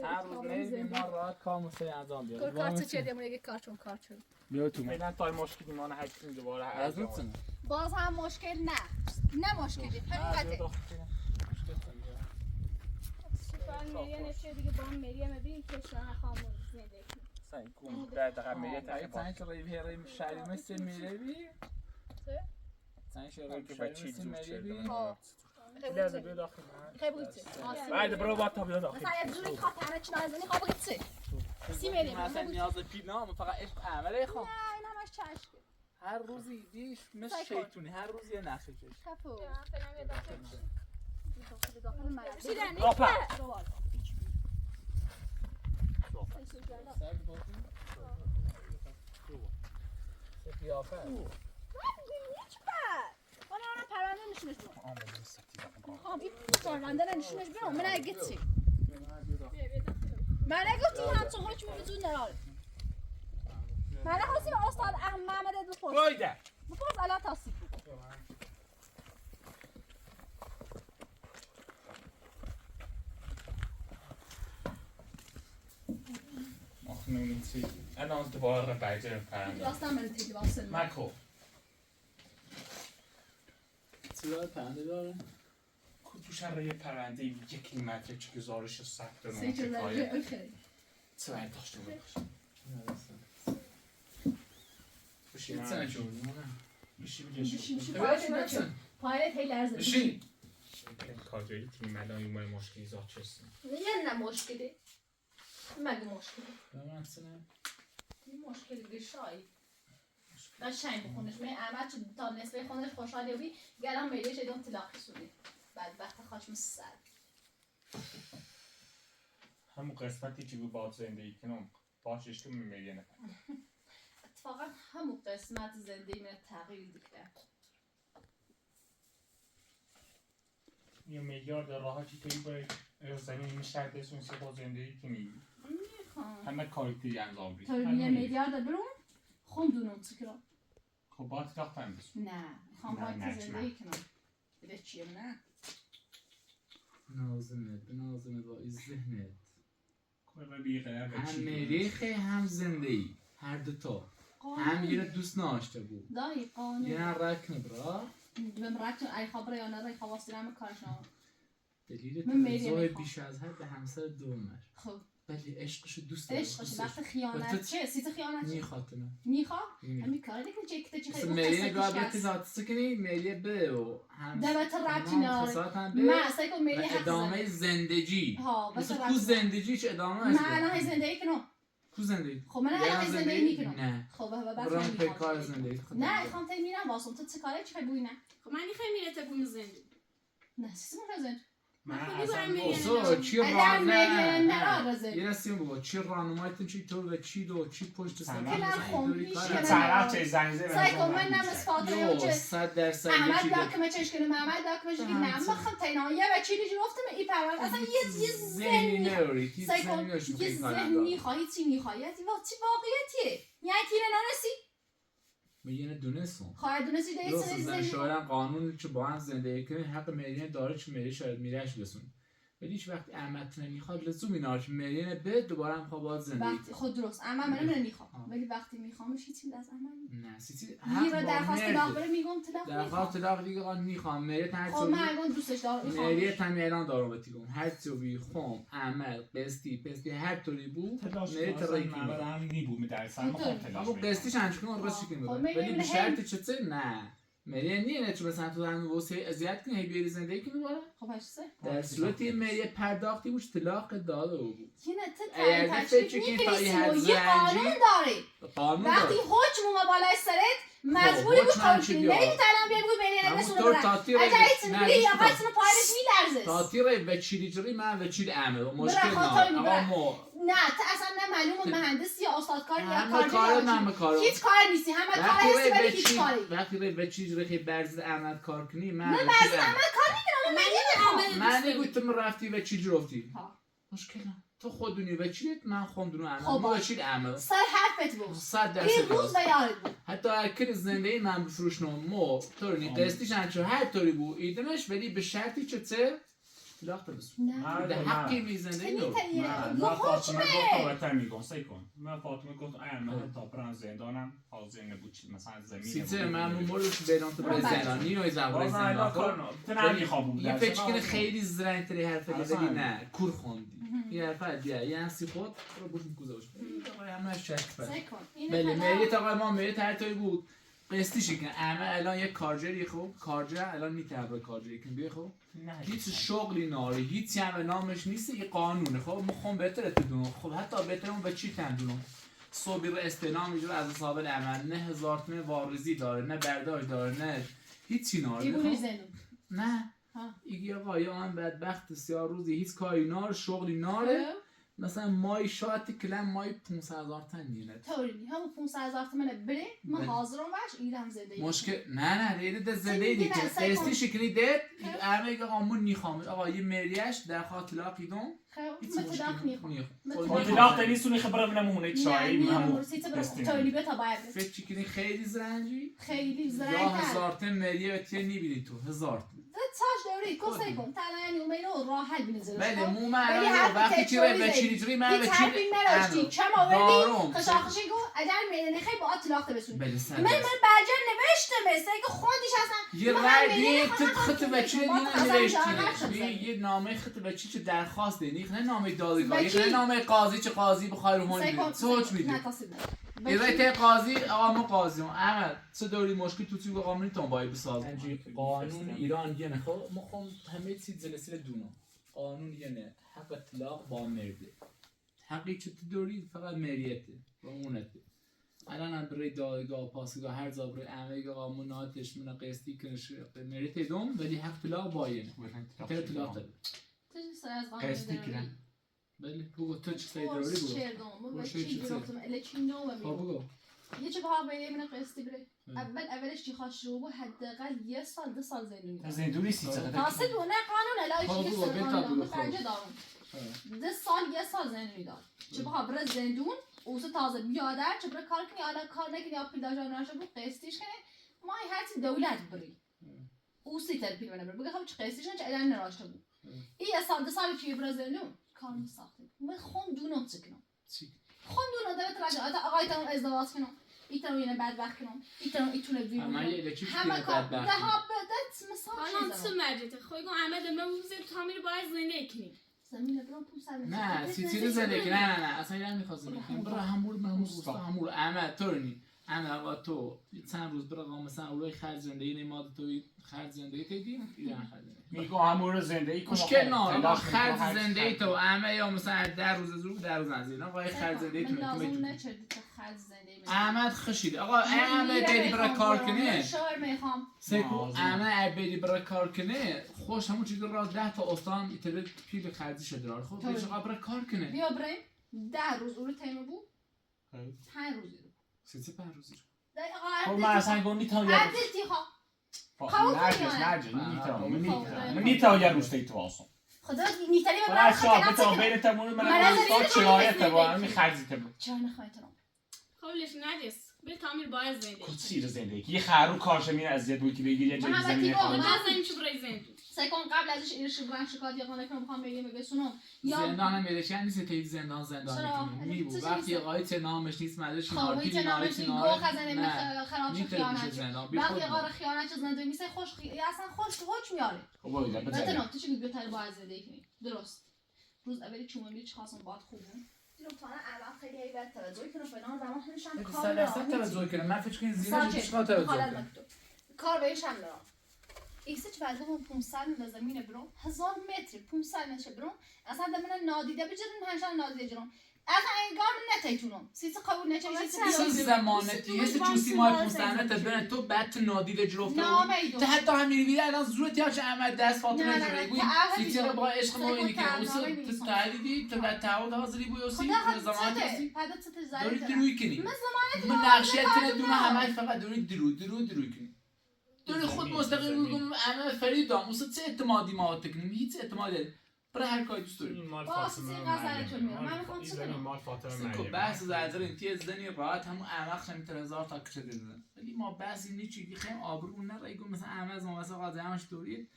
هر روز میریم ما راحت کار مستقیم انجام بیاریم کارت چردیم یه کارتون کارت شد بیا تو فعلا تا مشکلی ما نهیدیم دوباره از نتونه باز هم مشکل نه مشکلی حقیقته سوپر میریه نشه دیگه با هم میریه مبین کشان خامون زندگی سعی کن در دقیقه میگه تا سعی شده بیاریم شهری مثل میری سعی شده که بچی میری لازم بیا داخل خیلی بگیتی بعد برو با تا بیا داخل مثلا یه جوری خاطره چی نازنی خواه بگیتی سی میریم مثلا نیاز پید نام فقط عشق عمله خواهم نه این همش چشم هر روزی دیش مثل شیطونی هر روز یه نقشه کش کفو فعلا یه داخل مرد راپا قیافه من پرونده نشونش برم این پرونده نشونش برم من نگیتی من نگیتی هم چون هیچ موضوع نرال من نخواستیم استاد محمد ادو پرس بایده بپرس الان تصیب بکن Mag nu niet zien. En dan de waren buiten een paar. Lasst من تیلی واسه Marco. صدا پرنده داره؟ تو شهر یه پرنده 1 متر که گزارش ثبت نام سه که درجه اوکی چه باید داشته باشه چه سنه شد؟ بشی پایت هی لرزه بشین کاجایی تیم الان یومای مشکلی زاد چستیم یه نه مشکلی مگه مشکلی من سنه این مشکلی دیگه شایی قشنگ بخونش من احمد تو تا نصفه خونش خوشحال یابی گلم میلیش ایدون تلاقی سونی بعد وقت خاچم سر همون قسمتی که رو باد زندگی کنم باشش که میگه نه اتفاقا همون قسمت زندگی من تغییر دیگه یه میلیارد راحتی توی باید زمین میشه دستون سی با زندگی کنی میخوام همه کاریتی انجام بید تا یه میلیارد برون خوندونم چیکار خب باید داختم بسید نه میخوام باید نه، زندگی کنم بده چیه نه نازمت با این ذهنت کل بیغیره به هم چی مریخه هم زندگی هر دوتا هم یه دوست ناشته بود دایی قانون یه رک نبرا بهم رکت ای خبره یا نه ای خواستم کارش نام دلیل من میری تنزاه میخوام. بیش از حد به همسر دومش خب ولی عشقشو دوست داره عشقش وقت و خیانت تو- چه سیت خیانت چه میخواتنه میخواه همین کار دیگه چکته چی مثل مریه گاه بیتی ذات سکنی مریه به و هم دبت ربطی تمام نداره. خسارت هم من به اصلا که میری و حق ادامه زنه زندگی ها بس مثل ربطی کو نداره. زندگیش ادامه من هست الان هی زندگی کنم کو زندگی خب من یه الان هم هی زندگی میکنم نه خب بعد برام من کار میخوام زندگی نه میخوام تا میرم واسم تو چه کاری چه بوی نه خب من خیلی میره تا بوم زندگی نه سیستم رزن من خیلی اصلا برم میگن اوسو چی الان راه میگن نه نه رزن یه نسیم بابا چی راهنمایتون چی طور و چی دو چی پشت سر کلر خم پیش یه کنه. طرف چه زنزه سایکو من نمس فاطمه یو چه 100% احمد یکی داکمه چش کنه محمد داکمه چش کنه نه مخم تینا یه بچی دیگه گفتم این پرواز اصلا یه ذهنی ذهنی نوری هیچ سایکو ذهنی نوش یه میکنی ذهنی خواهی چی میخواهی چی واقعیتیه یعنی تیره نانسی میگه دونستم خواهد دونستی دیگه درست سری زن ذهنی شاعرم قانون که با هم زندگی کنی حق مرینه داره که مری شاید میرهش بسون ولی هیچ وقت احمد نمیخواد لزوم اینا که مرینه به دوباره هم خواه باید زندگی وقتی خود درست اما من نمیخوام ولی وقتی میخوامش هیچی از اما نه سیسی یه رو درخواست طلاق بره میگم طلاق درخواست میخوام طلاق دیگه قانون میخوام مریت هر خب من اگه دوستش دارم مریت میخوام هم اعلان دارم بتیگم هر چوبی خم عمل قسطی هر طوری بود مریت رایکی من هم نیبو میدرسم میخوام تلاش اما قسطیش انچکن راست شکل خب میده ولی می‌بینی به هی- شرط چطور نه مریه نه چون مثلا تو همین واسه اذیت کنی هی بیاری زندگی کنی بالا خب هشته در صورتی مریه پرداختی بود طلاق داده بود یه نه اگر تا فکر تشریف کنی تا یه حد می‌کنی یه قانون داره قانون وقتی داره حکم اومد بالای سرت مجبوری بود حکم قانون هم چی کنی بیاد؟ نمی‌تونی الان بیای بگو بین همون نسونه طور برن تاطیر اگه ایتون نه، بری گوش یا کن. قصد پایرش میلرزه تاطیر وچیلی جری من وچیل عمل مشکل خاطر نه می‌بره. آقا ما نه تا اصلا نه معلومه مهندسی یا استادکار یا همه کارگر کار من کارم هیچ کار نیستی همه کار هستی ولی هیچ کاری وقتی روی وچیل جری برز عمل کار کنی من بعضی عمل کار میکنم من نمیخوام من نگویتم رفتی وچیل جرفتی ها. مشکل نه تو خودونی وچیلت من خودونو عمل خب ما باش. وچیل عمل سر حرفت بود 100% این روز به یادت بود حتی اگر زندگی من بفروشنم مو طوری قسطیش انچو هر طوری بود ایدنش ولی به شرطی که چه لاخت بسون نه ده حقی می زندگی نو من فاطمه گفتم وقتا میگم سی کن من فاطمه گفت من تا برن زندانم حاضر نبود چی مثلا زمین سیچه من مولوش بیرون تو به زندان نیوی زبان زندان تو نمیخوام یه فکر کنه خیلی زرنگ تری حرف ولی نه کور خوندی یه حرف دیگه یه همسی خود رو بوش میکوزه باشه همه شک سعی کن بله مریت آقای ما مریت هر توی بود قسطیشی کن اما الان یک کارجری خوب کارجر الان میتونه کارجری کن بیه خوب هیچ شغلی ناره هیچی هم نامش نیست یه قانونه خب مخم بهتره تدونم خب حتی بهتره اون به چی تندونم صوبی رو استعلام میجور از اصحاب العمل نه هزار تومه وارزی داره نه برداشت داره نه هیچی ناره دیگه خب؟ زنم نه ایگی آقا یا هم بدبخت 3 روزی هیچ کاری ناره شغلی ناره مثلا مای شاید کلم مای 500,000 تا دینه طوری همون 500,000 تومنه بره من بله. حاضرم باش ایران زندگی مشکل نه دیگه ده زنده دیگه دیگه نه، سعی کن. قسطی شکلی ده همه که آمون نیخوام آقا یه مریش در خاطر قیدون خب متداخل نیخوام مطلق نیستونی خبره منم هونه چایی همون طوری به تا باید فکر چیکنی خیلی زرنجی خیلی یا زرنگ 1000 تا مریه بتیه نیبینی تو 1000 تاش دوری کوسای کن تلانی اومینو راحت بینزلش بله مو من ولی الان حرف وقتی که تکراری به زدی. چیزی من هیچ به حرفی نداشتی کما ولی خشاخشی گو اگر میدنی خیلی با اطلاق بسونی بله من برجر نوشتم مثل که خودش اصلا یه رای خط بچه ما دیگه خزم نوشتی جهان یه نامه خط بچه چه درخواست دینی نه نامه دادگاهی نه نامه قاضی چه قاضی بخوای رو هون سوچ میدی یه قاضی آقا ما قاضیم احمد چه دوری مشکل تو توی قانونی تون باید بساز قانون ایران یه نه خب ما خون همه چیز جلسه دونو قانون یه نه حق اطلاق با مرده حقی چه دوری فقط مریته و اونته الان هم برای دادگاه پاسگاه هر جا برای همه قانون ناتش من قسطی کنش مریته دوم ولی حق اطلاق با یه نه اطلاق داره قسطی کنن بله بگو تو چه سایی داری بگو بگو یه چه بها بیه من قسطی بره اولش چی خواهش رو بود حداقل 1 سال 2 سال زندونی زندونی سی چقدر تاسه دونه قانون الهی چیزی بگو قانون بنجه دارم 2 سال 1 سال زندونی دار چه بها بره زندون اوسه تازه بیادر چه بره کار کنی آلا کار نکنی یا پیدا جان نشه بود قسطیش کنه مای هرچی دولت بری اوسی ترپیل بنه بگه خب چه قسطیش چه الان نراشته بود این 1 سال 2 سال چی بره زندون کار نساخته من خون دونم چکنم خون دونم داره راجع آقای تام ازدواج کنم ایتونو یه بدبخت کنم ایتونو ویو همه کار ده ها بدت مثلا حالا چه مجته خوی گو احمد موزه تامیر باید زنده کنی زمین برام 500 نه سیتی زنده کنی نه اصلا یعنی می‌خواستم برای همبورگ من همبورگ احمد تورنی احمد آقا تو چند روز برای مثلا اولای خرج زندگی نماد توی خرج زندگی کردی ایران خرج میگو همون زندگی کنم مشکل نه خرج زندگی تو همه یا مثلا 10 روز زور 10 روز نزدیک آقا خرج زندگی تو لازم نچردی تو خرج زندگی احمد خشید آقا احمد بری برای کار کنه شعر میخوام سکو احمد بری برای کار کنه خوش همون چیز را 10 تا استان ایتالیا پیل خرجی شده خب پیش آقا برای کار کنه بیا بریم 10 روز اون تیم بود 5 روز رو 3-5 روزی خب من اصلا گونی تا یا نیتا یا روسته تو آسان خدا نیتالی من اشتاق بتام بین تمون من از چرایت با همین خرجی تبون چرا نخواهیتونم خولش نجس به تامیر باید زنده کچی رو زندگی یه خرو کارش میره از زیاد بویتی بگیر یه جایی زمینه خواهد نزدیم چه برای زنده سعی کن قبل ازش ایرش برنگ شکاد یا قانه کنم بخوام بگیم بسونم زندان هم میرش یعنی نیست که زندان میبود وقتی آقای چه نامش نیست مدرش خواهی چه نامش نیست گو خزنه خراب شد خیانت وقتی قاره خیانت چه زندگی میسه خوش اصلا خوش میاره خب باید بتنم تو چی بیوتر باید زندگی کنی درست روز اولی چون میچ خاصم باد خوبه دیدم تا الان خیلی ایبت توجه کنم فلان زمان خودشم کار دارم توجه کنم من فکر کنم زینا چیکار توجه کنم کار بهش هم دارم ایکسچ بعد هم 500 زمین برام 1000 متر 500 متر برام اصلا من نادیده بجرم هنشان نادیده جرم اصلا انگار من نتیتونم سیس قبول نچه سیس زمانتی هست چوسی ما 500 متر برن تو بعد تو نادیده جرفت تو حتی همین ویدیو الان زورت یا چه احمد دست فاطمه جوری گوی سیس با عشق ما اینی که تو تعلیدی تو بعد تعهد حاضری بو یوسی زمانتی داری دروی کنی من نقشیت کنه دونه همه فقط داری دروی کنی داری خود مستقل میگم انا فرید دام واسه چه اعتمادی ما تکنیم هیچ اعتمادی برای هر کاری دوست داری من میخوام چه کنم بحث زرزر اینتی زنی راحت همون احمق میتونه 1000 تا کچه دیدن ولی ما بحثی نیچی خیلی آبرو نره گم مثلا احمد از ما واسه قاضی همش دورید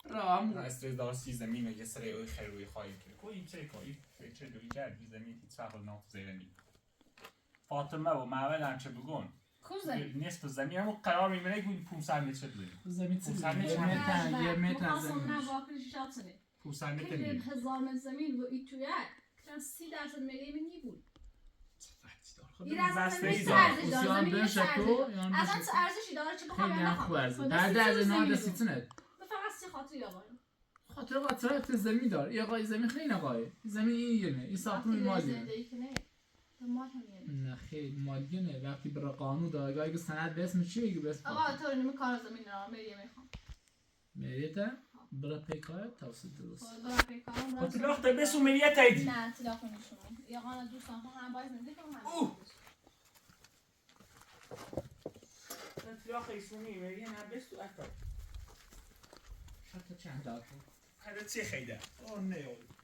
را هم استرس دار سی زمین یه سری اوی خیروی خواهیم کرد کوی چه کوی چه دوی کرد زمین هیچ فرق نمیکنه زمین فاطمه و معبد هم چه بگون نصف زمین همون قرار میمونه گوی 500 متر داریم زمین 500 متر یه متر زمین 500 متر که 1000 متر زمین و این توی کن 30% میگه من بود این اصلا ارزشی داره چه بخوام خیلی خوب ارزش بعد از اینا دستیتونه فقط سی خاطر یادم خاطر قطرات زمین دار یا آقای زمین خیلی آقای زمین اینه این ساختمون مالیه نه خیلی مالیه نه وقتی برای قانون دادگاهی که سند به اسم چیه که به اسم آقا تو نمی کار زمین رو میریه میخوام میریته برای پیکای توسط درست برای پیکارم خب تلاخ تا بسو ملیت ایدی نه تلاخ نمیشونم یا قانا دوستان خود هم باید نزدیک هم تلاخ ایسونی ملیت نه بسو اکا حتی چند دار هذا چی خیده آه نه یاد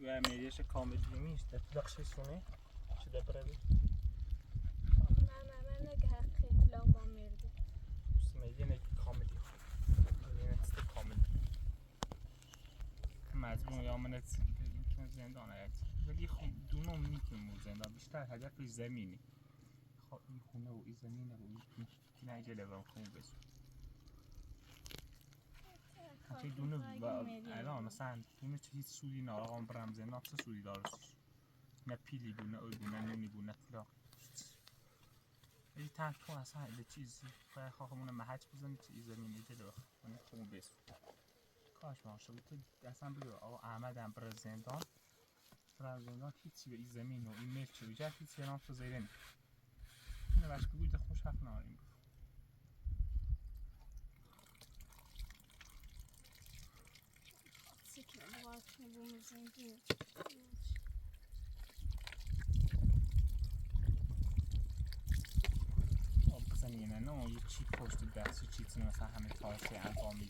و میریش کامل دیمیش در تلاخ شونه شده برای من نگه خیلی با مردی میریه نگه کاملی میریه نست کامل مجموع یا منت میتونه زندان هست ولی خب دونم میتونه زندان بیشتر هدفش زمینه خب این خونه و این زمینه و این نجله و خونه بسو چه دونه و الان مثلا دونه چه هیچ سودی نه آقا برم زندان چه سودی دارستش نه پیلی بونه اوی بونه نونی بونه تلاق ای تنگ تو اصلا ایده چیزی باید خواهمونه محج بزنی چه ای زمینه جلو خونه خونه بسو کاش ماشه بود تو اصلا بگو آقا احمد هم بر زندان هیچی به ای زمین و این ملک چه بیجه هیچی نام تو زیره نی اینه بچه بگویده خوش حق ناریم بزنی نه یه چی پشت دست و چیزی مثلا همه تاسی انفامی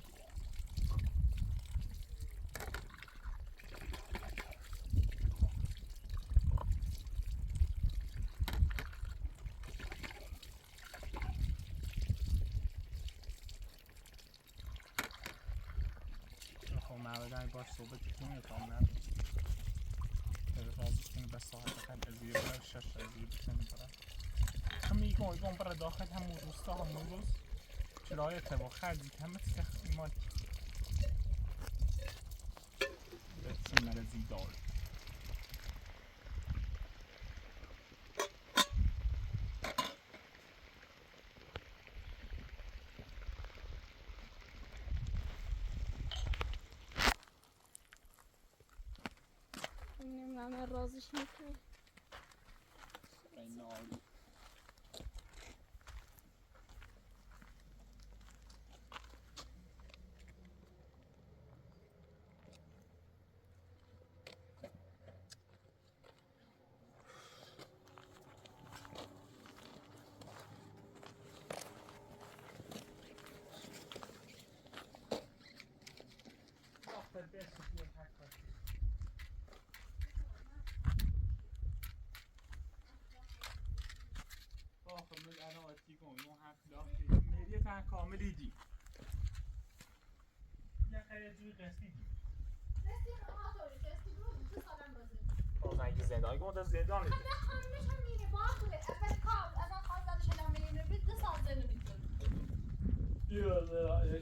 معبدن باش صحبت کنیم تا اومد رازش کنیم بس ساعت خیلی ازیه برای شش ازیه بکنیم برای همه ایگون برای داخل همون روستا همون روز چرای اتبا خرجی که همه سخت مال بسیم مرزی دار من رازش میکنم این نالی میری تا کاملی دی یه خیلی جوی قصدی دی باز اگه زندان اگه اون زندان میده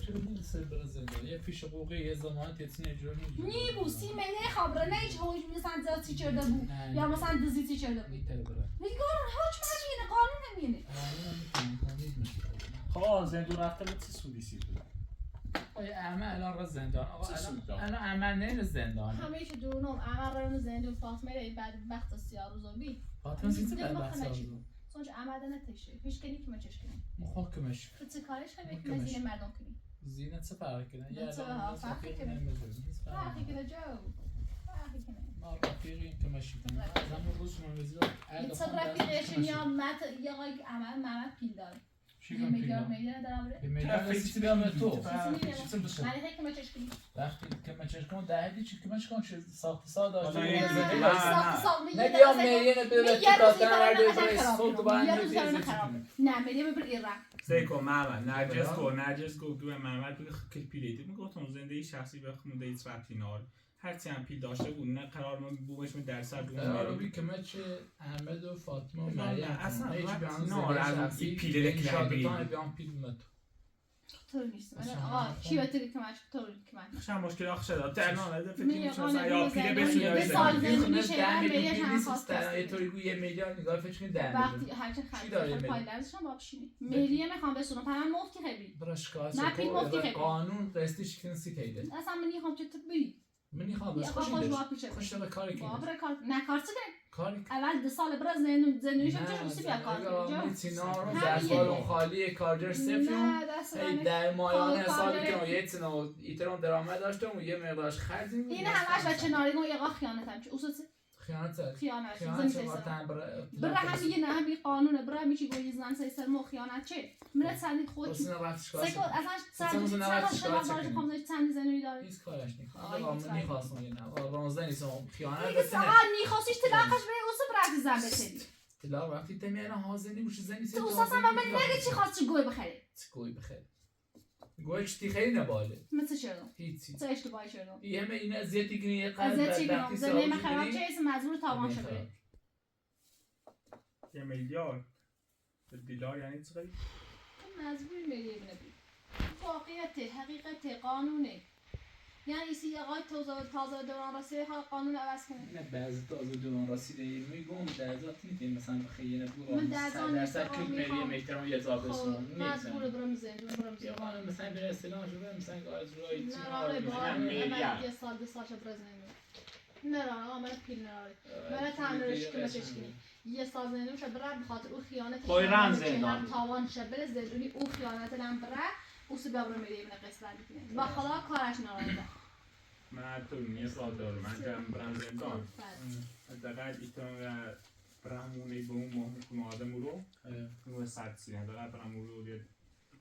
چرا نیست برای زندان یه پیش حقوقی یه زمان تیتسین اجرا نی بو سی منه خبره نه هیچ هوش مثلا زیاد چی کرده بود یا مثلا دزدی چی کرده بود میتره برای میگه هیچ معنی قانون اینه خب زندون رفته بود چه سودی بود؟ آیا اما الان را زندان آقا چه سود داد؟ الان اما نه زندان همه چی دونم عمر رو زندون فاطمه ری بعد وقت سیارو زوبی فاطمه زیت بعد بحث سونج عمر نتشه هیچ کنی که مچش کنی محاکمش خود کارش خیلی محکمش. مزین مردم کنی زینت چه فرقی کنه نه یه چه الان فرقی کنه. فرقی کنه جو فرقی کنه ما رفیقیم که ماشی کنیم از همون روز شما وزیر یه چه رفیقشون یا مت یا آقای عمر محمد پیل داره چی یه کن میلیارد پیدا؟ میلیارد دارم به میلیارد رسیدی بیام به تو من هیچ که مچش کنی وقتی که مچش کن دهدی چی که مچ کن چه ساخت ساده داشته حالا یه نه نه. ساخت ساخت نه بیام میلیارد میلیون به یه تو کاتن ورده روزی برای خراب صوت کنم. باید یه روزی میدیزه خراب چی نه میلیارد ببر ایران زیکو محمد نرجس گو دو محمد بگه که پیلیده میگفتم زندگی شخصی بخونده ایت ربطی نار هرچی هم پیل داشته بود نه قرار ما بومش من درصد بوم عربی که مچ احمد و فاطمه و مریم اصلا هیچ ربطی بیان نار از زندگی شخصی این پیله که شادتان نبید بیان پیل مت طور نیست اصلا آقا من چی بهتری که من طور که من خشم مشکل آخ شد در نه فکر می کنم آقا یا پیله نمی‌زنه. بسون به سال یا زندگی خونه شه، ده من میلیون به یه پیل چند نیست خواست در یه هستی. طوری گو یه میلیارد نگاه فکر کنید ده وقتی میلیون هرچه چی داره خرید میلیون؟ پای درزش هم بابشینی میلیه میخوام بسونم پرم مفتی خیلی براشکاس نه، پیل مفتی خیلی. قانون قسطیش کنسی کیده اصلا من میخوام که تو بری من خوام بس آقا خوش خوش ایدش با پیشه خوش به کاری کنید بابر کار نه کار چه کنی کاری اول 2 سال برای زندونی شد چه روسی بیا کار کنی میتینا رو همین دستوال یه. خالی کارجر صفریم نه دست ای من در مایانه خب، سالی کارجر- که یه تنو ایترون درآمد داشتم و یه مقدارش خرجیم این همش بچه ناریگون یه خیانت هم چه اصلا خیانت خیانت خیانت زن با سیستم تن برای همین یه نه همین قانونه برای همین چی گویی زن سیستم مو خیانت چه من سندی خود بس نه رفت شکار سیکو اصلا سیستم سند نباید سند شکار شما کنیم. خواهم سندی زنی داره هیچ کارش نیست آه، آقا هیچ من کاری. میخواستم اینا رانزده نیستم خیانت دیگه بس ساعت میخواستیش تلاقش به اوسه برای زن بسیدی طلا وقتی تمی الان حاضر نمیشه زنی تو اساسا من نگه چی خواستی گوی بخری گوی بخیر گوی چتی خیلی نباله مثل چرا هیچی چه اشتباهی شدم یه همه اینا زیادی کنی یه از قرد چی کنم بدبختی زمین من سعودی خراب بری چه اسم مجبور تاوان شده یه میلیارد دلار یعنی چقدر تو مجبور میری بنبی واقعیت حقیقت قانونه یعنی سی آقای تازه دوران راسته ها قانون عوض کنه نه بعضی تازه دوران رسیده میگم درزات میتونیم مثلا خیلی نبود من درزان درصد میخوام. کل ملی میترم یه زاب خب رسون مجبور برم زندون برم یه زندون قانون مثلا به اصطلاح شده مثلا از روی نه راه بار میلیارد. یه سال 2 سال شد برای زندون نه راه من پیل نراری من تعمیرش که کنی یه سال زندون شد برای بخاطر او خیانت پای رم زندان. تاوان شد بره زندونی او خیانت لم بره او سو ببرم میری من قسط کنه با خدا کارش نرارده من تو نیه سال دارم من جمع برم زندان حداقل ایتان و برامونی به اون ماه میکنه آدم رو اون سرد سیه حداقل برامون رو یه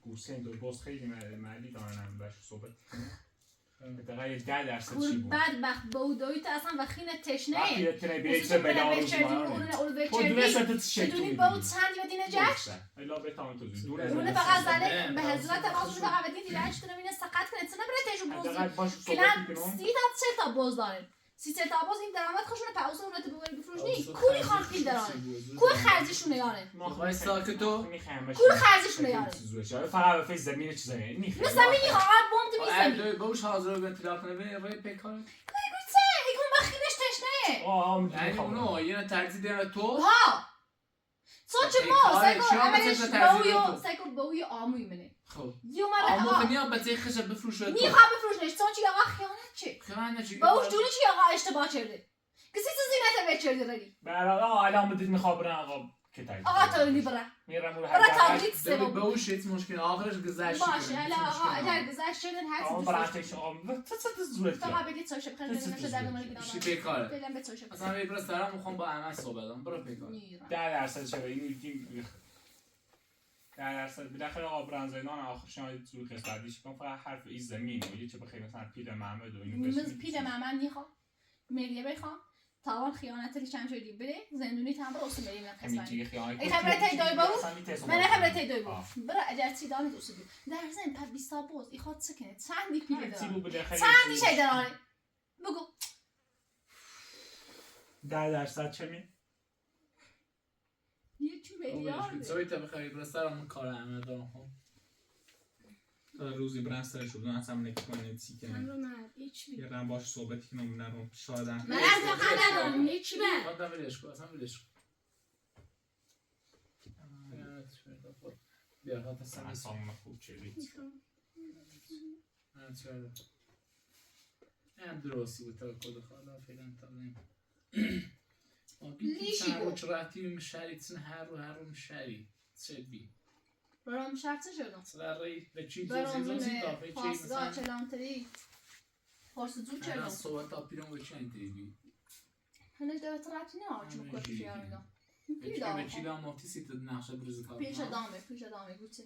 گوسین دو باز خیلی مالی دارنم باش صحبت حداقل یه 10% چی کور بود بدبخت بودوی تو اصلا وخین تشنه وقتی یه بیره چه بلا رو زمانه تو دونه تو شکل بدونی با اون چند و دینه جشن الا بتاون تو دونه اون فقط زده به حضرت خاص فقط بدین دیدنش تو نمینه سقط کنه چه نبره تشو حداقل بوز باش صحبت کلام میکنم 30 تا 40 تا بوز داره 30 تا بوز این درآمد خوشونه پاوس اون تو ببری بفروشنی کولی خان پیل داره کول خرجشونه یاره وای ساکتو کول خرجشونه یاره فقط به فیز زمین چیزایی نیخ من زمینی ها بوم تو میزنی دوی باش حاضر به اطلاع کنه به روی پیکار ایگون بخینش تشنه یعنی اونو یه ترزی دیگه تو ها سوچ ما کاره، سیکو چیا اولش مثل ترزیه باویو تو؟ سیکو باوی آموی منه خب یو مره اما آقا خیلی بچه خشب بفروشه تو میخوام بفروشنش سوچ آقا خیانت چه خیانت چی باوش دونی چی آقا اشتباه کرده کسی تو زینت بچرده ردی برای آقا الان بدید میخوام برم آقا که تایی آقا تو لیبره میرم اون برای حداقل تاریخ به سوم اوش هیچ مشکل آخرش گذشت باشه الا آقا اگر گذشت شدن آقا هست براتش آقا تو زورت فقط بگید سوش بخیر ببینم چه در نمونه چی بیدم بیکاره فعلا به سوش اصلا یه برس دارم میخوام با عمل صحبت کنم برو بیکار 10% چرا این میگیم 10% بالاخره آقا برنزیدان آخر شما زور قسمتیش کن فقط حرف این زمین و یه چه بخیر مثلا پیل محمد و اینو من پیل محمد میخوام میلیه بخوام تاوان خیانت لی چند شدی بره زندونی تام برو اسم میلیه همین قسمت چیه خیانت ای خبره تی دای باو من خبره تی دای باو آه. برا اجر چی دانی دوست دی در زن پد 20 تا بوز ای خاط سکنه چندی پیله چی بود داره بالاخره چندی شی داره بگو 10% چه می یک میلیارد سوی تا بخری برس دارم کار عمل دارم خب روزی برن سرش شدن اصلا نکنه چی کنه من رو نه هیچ یه رم باش صحبت کنم نرم شاید من از فقط ندارم هیچ به خب ولش کن اصلا ولش کن بیا حتی سمیس اصلا خوب چلید من چرا هم درستی بود تا کد خالا فعلا تا نیم لیشی گو. رفتی مشریتن هر رو مشری چه بی برام شرطه شدم سرای به چی برام زوزی دافه چی پاسگاه مثلا چلانتری پارسجو الان چلان صحبت تا پیرون به چی انتری هنوز دوت رفتی نه آرچو کار پیار اینا به چی دام مفتی سی تو نقشه بروز کار پیش دامه گوچه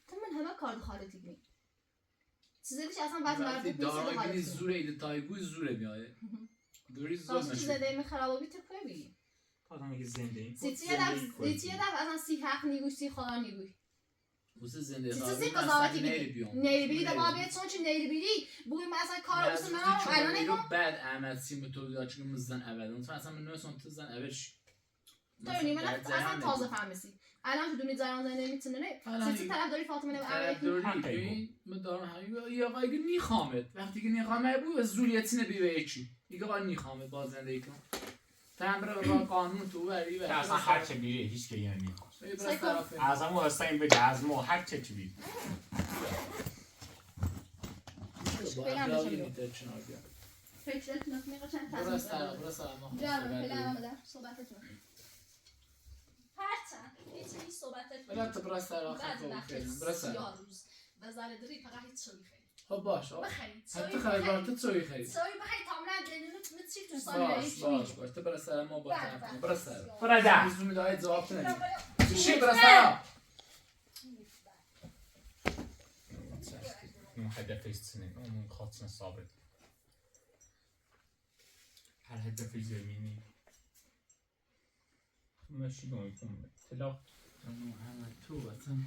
تو من همه کار خالتی بیم چیزیش اصلا وقت مرد وقتی پیش دارای خالتی بینی زوره ایده تایگوی زوره میایه دوری زور راست نشد زده می خرابی تو کوی بی آدم که زنده این زیتیه دفع اصلا سی حق نیگوی سی خدا نیگوی واسه زنده چیزی خواهی قضاوتی مثلا بیدی نیری بیام نیری بیدی دفعه بیاد چون چی نیری بیدی بوی مثلا کار بسه من الان رو نگم بعد احمد سیم تو دا چون مزن اول اون اصلا من نوستم تو زن اولش تو نیمه اصلا تازه فهمیسی الان تو دونی زران زنده میتونه نه سی طرف داری فاطمه نم طرف داری من دارم همین یا آقا اگه نیخامت وقتی که نیخامه بود زوریتینه بیوه چی دیگه آقا نیخامت با زندگی کن تمبر با قانون تو بری که اصلا هر چه بیره هیچ که یعنی از همون هسته این بگه از ما هر چه چی بیره فکرتون میگه چند برو تصمیم سلام جانم فعلا آمده صحبتتون هرچند هیچ صحبتت بلد تو برو سلام بعد برو وقت سلام روز و زال دری فقط هیچ چیزی خرید خب باش بخرید حتی خریدارت چوی خرید سوی بخرید تاملا دنونو تمت چی تو سال باش تو برو سلام ما با طرف برو سلام برو ده میزونی دای جواب ندی چی برو سلام اون هدفش سنه اون خاطر ثابت هر هدفش زمینی ماشی نمیتونم طلاق اما همه تو اصلا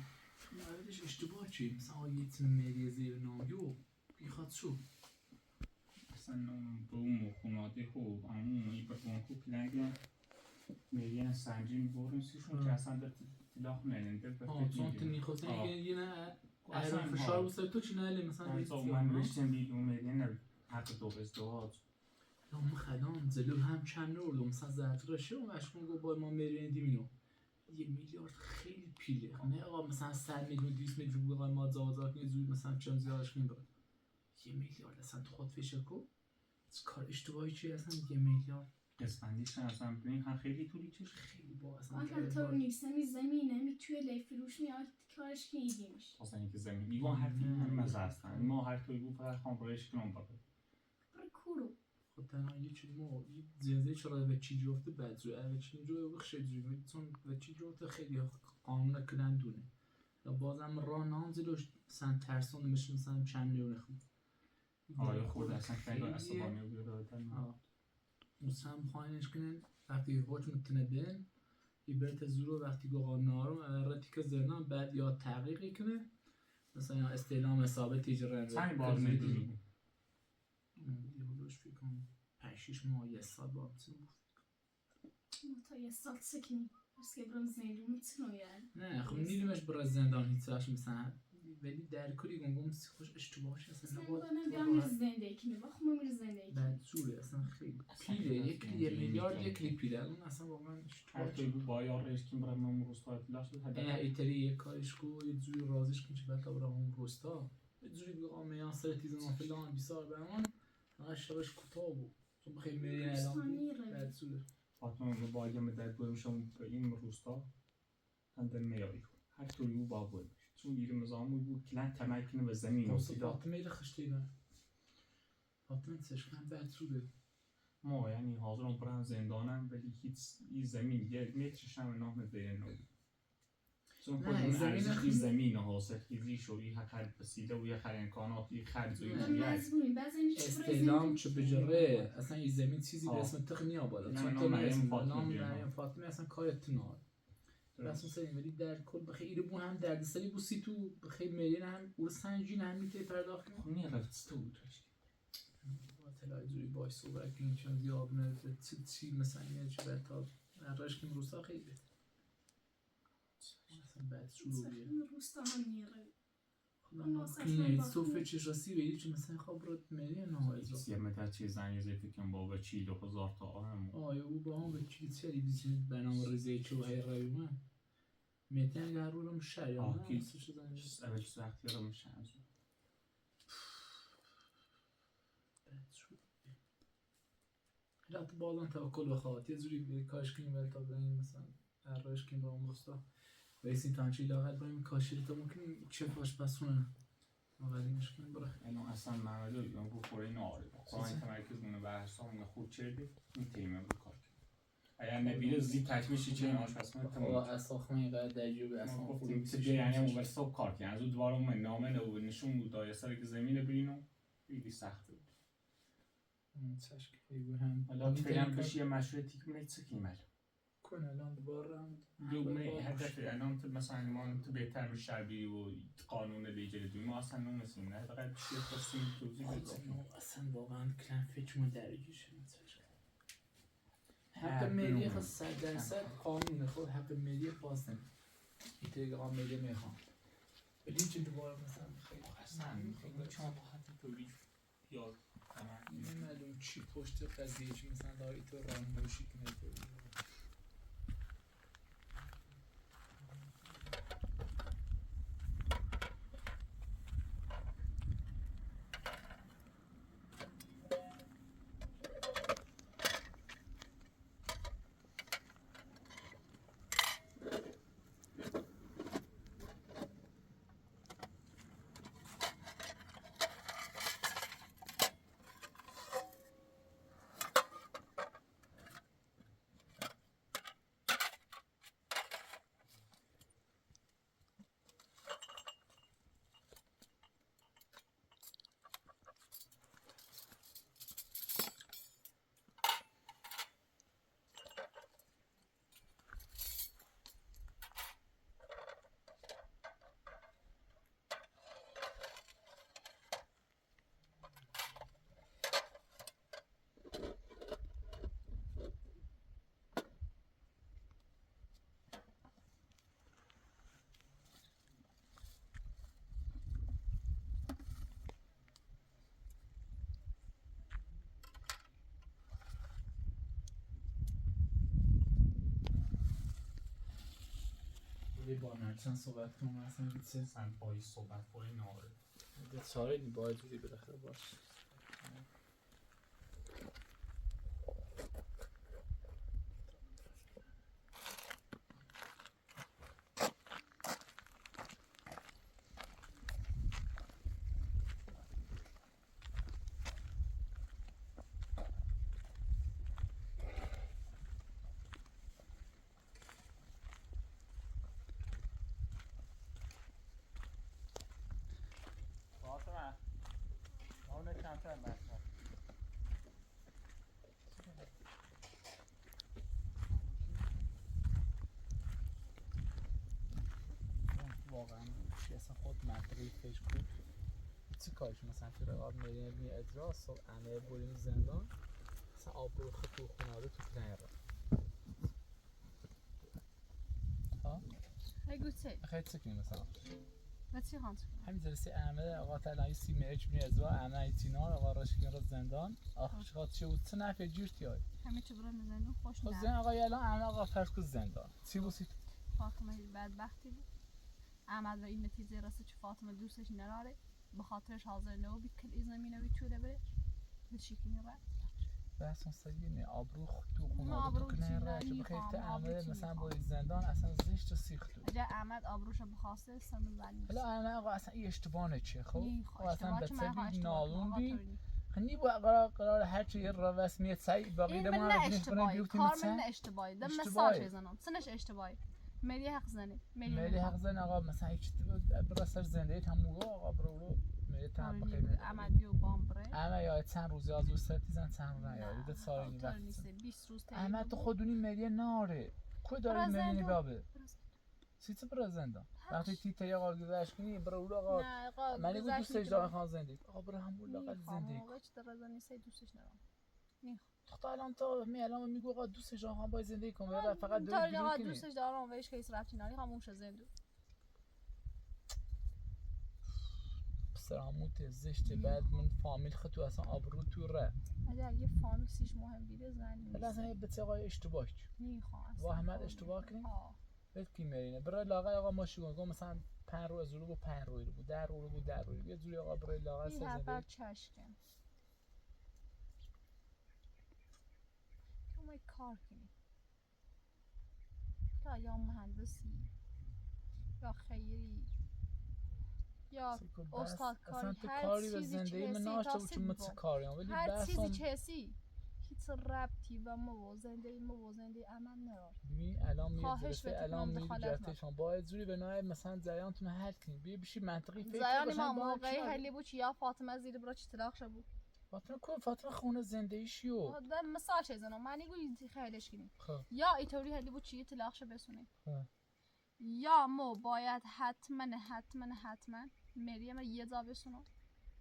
موردش اشتباه چی مثلا آیت مری زیر ناگیو بیخواد شو اصلا به اون خوناده خوب اما ای به اون خوب پلنگم میگن سنجیم برون سیشون که اصلا در طلاق نینده به چون تو نیخواسته یه نه ایران فشار بسید تو چی نهلی مثلا من نوشتم بیدون میگن حق دو ازدواج هم خدام زلو هم کم نوردم مثلا زرد راشه و مشکون گو با ما میرین دیمینو 1 میلیارد خیلی پیله نه آقا مثلا 100 میلیون 200 میلیون بگوی ما زوازار کنی زود مثلا چند زیادش کنیم برد 1 میلیارد اصلا تو خود فشر کن کار اشتباهی چی اصلا 1 میلیارد قسمندیش اصلا ببین هم خیلی طولی چش خیلی با اصلا آخه تو نیستمی زمینه می توی لی فروش میاد کارش که ایدی میشه اصلا اینکه زمین ایوان هر فیلم هم مزه هستن ما هر توی بود فقط خان برایش کنم بابا برو کورو خب تنها یه چیز ما زیاده چرا و چی جفته بعد جو اول چی جو بخش جو چون و چی جفته خیلی قانون کلن دونه یا بازم راه نانزلوش سن ترسون میشه مثلا چند میلیون خود آیا خود اصلا خیلی عصبانی و بیادایتن مسلم خواهینش کنن وقتی حکم متنبین ایبرت زورو وقتی گوها نارم اولتی که زرنان بعد یا تحقیقی کنه مثلا استعلام ثابت تیجره چند بار میدونی یه بودوش فکر کنم 5-6 ماه یه سال با همچین بود تا یه سال سکنی بس که برم زندون میتونو یعنی نه خب نیلیمش برای زندان هیچ ساش مثلا ولی در کلی گنگم خوش اشتباهش اصلا نبودم بیام میره زندگی کنی با خب میره زندگی بعد زوره اصلا خیلی پیله یک 1 میلیارد یک پیله اون اصلا واقعا هر توی بود با یارش کیم برای من روستا اطلاع شد ایتری یک کارش کو یه جوری رازش کنی چه بعد برای اون روستا یه جوری بگم میان سر تیز ما فلان بیسار برمان فقط شبش کوتاه بود چون خیلی میرین الان بعد زوره فاطمه با اگه مدد بایمشم به این روستا هم در میاری هر توی بود با بود چون بیرون نظامی بود کلن تمکنه به زمین و سیدا فاطمه ایره خشتیدن فاطمه تشکن بعد زوره ما یعنی حاضرم برم زندانم ولی هیچ این زمین 1 مترش هم نام دیگه نبود چون خود اون ارزش زمین حاصل خیزی شوی حقل پسیده و یه خر امکاناتی خرج و استعلام چه بجره اصلا این زمین چیزی به اسم تخنی آباده چون تو نام مریم فاطمه اصلا کارت نار بس مثلا ولی در کل بخیر بو هم دردسری بوسی تو بخیر میلین هم او سنجین هم میتونی پرداخت کنی خب نرفت تو بود با اطلاعی جوری باش صحبت کنی چون زیاد نرفت چی مثلا یه چی بهتا راش کنیم روستا خیلی بهتر اصلا بعد شروع بیه روستا هم نیره کنی صوفه چش راسی بیدی چه مثلا خواب رو میلی نه از یه مدت چیز زنگ فکرم با 40,000 تا آهم آیا او با هم به چی چی بیزنس برنامه ریزی چه وای روی میتونی هر روزم شاید نه کی چه زنگ اول وقتی رو میشه از لا تو بازم توکل به خدا یه جوری کاش کنیم ولی تا بریم مثلا هرش کنیم با اون رستا ویسیم تانچی لاغت بریم کاشی تو ممکن چه پاش پسونه ولی مشکل بره الان اصلا محمد رو میگم پوره ناره قرآن تمرکز مونه بحثامون خوب چردی این تیم رو کار اگر نبیره زی تکمیشی چه این آشپزخونه تموم اساخونه قد تجربه اصلا گفتیم تو یعنی اون واسه صبح کار کردن از اون دوباره اون نامه نو نشون بود دایره سر که زمین برینو خیلی سخته بود چشم خیلی هم حالا فعلا بشه یه مشروع تیک میره چه کیمل کن الان دوباره هم لومه هدف الان تو مثلا ما تو بهتر میشه شربی و قانون لیجر دوی ما اصلا نمیسیم نه فقط چیه خواستیم توضیح بدیم اصلا واقعا کلم فکرمون درگیر شد حق ملی خود 100% قانونه خود حق ملی پاسن اینطوری قانون ملی میخوام ولی چه دوباره مثلا خیلی اصلا خیلی چند حتی توی یاد نمیدونم چی پشت قضیه چی مثلا داری تو رانگوشی که نمیتونی با نرچن صحبت کنم اصلا بیتسه اصلا بایی صحبت بایی ناره چاره دی باید جوری بالاخره باش واقعا اصلا خود منطقی فکر کن چی کارش مثلا تو رقاب میری اجرا صبح امیر بریم زندان مثلا آب رو تو خونه رو تو کنه ها بگو چه خیلی چی کنیم مثلا و چی خواهد همین جلسه امیر آقا تلایی سی میرچ میری اجرا امیر ایتینار آقا راشکین رو زندان آخ چقدر چه بود چه نفع جورتی های همه چی برای زندان خوش خب نه زن آقا الان امیر آقا فرض کن زندان چی بوسید فاطمه بدبختی بود احمد و این نتیجه رسید که فاطمه دوستش نداره به خاطرش حاضر نبود بیکل این زمینه بیچوره بره به شکلی نبود بحث مستقیم نه آبرو تو خونه آبرو تو کنه چی را که بخیر نمیخوام، تا آبرو امیر چی مثلا میخوام. با زندان اصلا زشت و سیخت بود اگه احمد آبروش بخواسته سن زنی حالا انا آقا اصلا این اشتباه چیه خب خب اصلا به اشتباه سبیل نالون بی خنی با قرار هر چی رسمیت سعی باقی این ده من ما نه رو اشتباهی بیفتیم کار من مثلا نه اشتباهی ده اشتباهی. مساج زنم سنش اشتباهی ملی حق زنی ملی حق زن آقا مثلا هیچ براسر زنده تمورو آقا برو ملی تام بخیر احمد بیو بام بره اما یا چند روزی از او سرتی زن چند روز یا ده سالی طور وقت نیست 20 روز تا احمد تو خودونی ملی ناره کو داری ملی بابه چی برزنده وقتی تی تری آقا گذشت کنی برو آقا نه آقا من گفت دوستش دارم خان زندگی آقا برو هم بولا قد زندگی آقا چه درزنی سه دوستش ندارم تو الان تا می الان میگه آقا دوستش دارم با زندگی کنم فقط تا داری آقا کنی دوستش دارم و هیچ کس رفتی نانی خاموش زندو سراموت زشته بعد من فامیل خطو اصلا آبرو تو ره اگه فامیلسیش مهم بیده زن نیست ولی اصلا یه بچه آقای اشتباه کرد نیخواه با احمد اشتباه کنی بهت کی مرینه برای لاغر آقا ماشی گفت مثلا 5 رو از رو بود 5 رو بود 10 رو بود 10 رو یه جوری آقا برای لاغر این هر بر زنده چشکن تو ما کار کنی تا یا مهندسی یا خیری یا استاد کاری اصلا تو هر کاری به چیزی زندگی من چهسی ناشته تا بود چون سید من چه بکن کاری هم ولی هر چیزی بحثم چهسی هیچ ربطی و مو زندگی عمل نرار ببین الان میره خواهش جلسه بهت الان کنم میری دخالت جلسهشون باید جوری به نوع مثلا جریانتون حل کنید بیا بشی منطقی فکر زیانی باشن ما باید موقعی چی هلی بود یا فاطمه زیر برا چی طلاق شد بود فاطمه خونه زندگیشیو ده مثال چه زنم من نگوی خیلیش کنیم خب یا ایطوری هلی بود چی طلاق شد بسونه خب. یا مو باید حتما مریم یه جا بسونم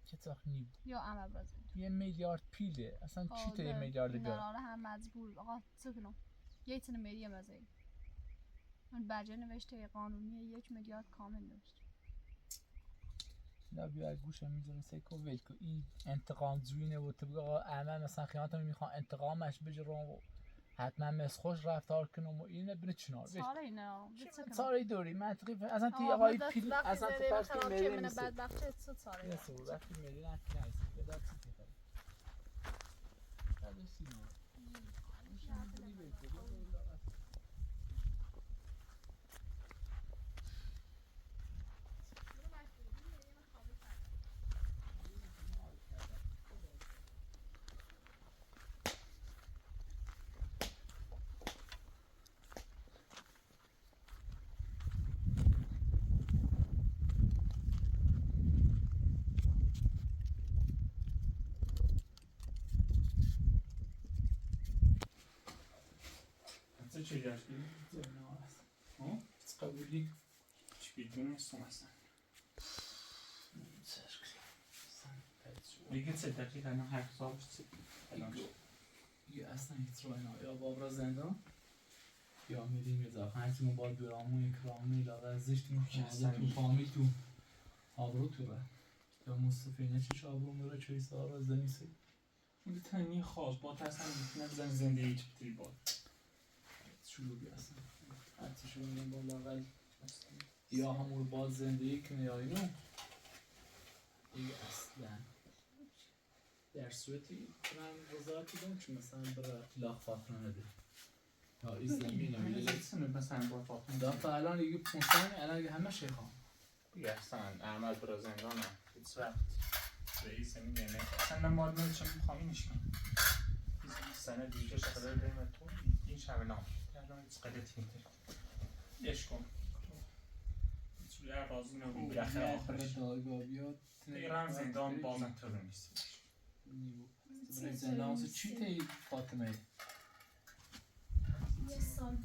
که تاخنی یا عمل برزن 1 میلیارد پیله اصلا چی تا 1 میلیارد بیار نراره هم مجبور آقا چه کنم یه تونه مریم از این من بجه نوشته قانونی 1 میلیارد کامل نوشته نه بیا گوشه میذاره سیکو ولکو این انتقام جوینه و تو بگو آقا احمد مثلا خیانتم میخوان انتقامش بجرم و حتما مسخوش رفتار کنم و اینه بره چنار ساله اینا ساری دوری منطقی اصلا تی آقای پیل اصلا تو فرض کن میلی نیست بدبخت چه ساله یه سو وقتی میلی نکنه نیست بدار چی تیخه بعد سینا چه جشنی؟ ها؟ قبولی چی بیدون نیستم اصلا دیگه 3 دقیقه الان هر سال دیگه اصلا هیچ رو اینا یا بابرا زندان یا میریم یه زاخن هرچیمون با درامون اکرامون لاغر زشتمون اصلا تو فامیل تو آبرو تو ره یا مصطفی چیش آبرو میره چوی سارا زنیسی اون تنی خاص با اصلا میتونم زندگی چی بتری با شروع بی اصلا حتی میگم با لاغر یا همون رو باز زندگی کنه یا اینو دیگه اصلا در صورتی من گذار کدوم که مثلا برای لاغ فاطمه نده یا این زمین میگه مثلا با فاطمه دا تا الان دیگه 500 الان همه شیخان دیگه اصلا احمد برا زندانه هیچ وقت رئیس میگه اصلا من مال من چون میخوام اینش کنم سنه دیگه شغله داریم تو این شب نام الان هیچ قدرتی میتر یش کن چون هر رازی نبی بالاخره آخرش دایگاه بیاد ایران زندان بازم تو رو نیست زندان واسه چی تی فاطمه یه سال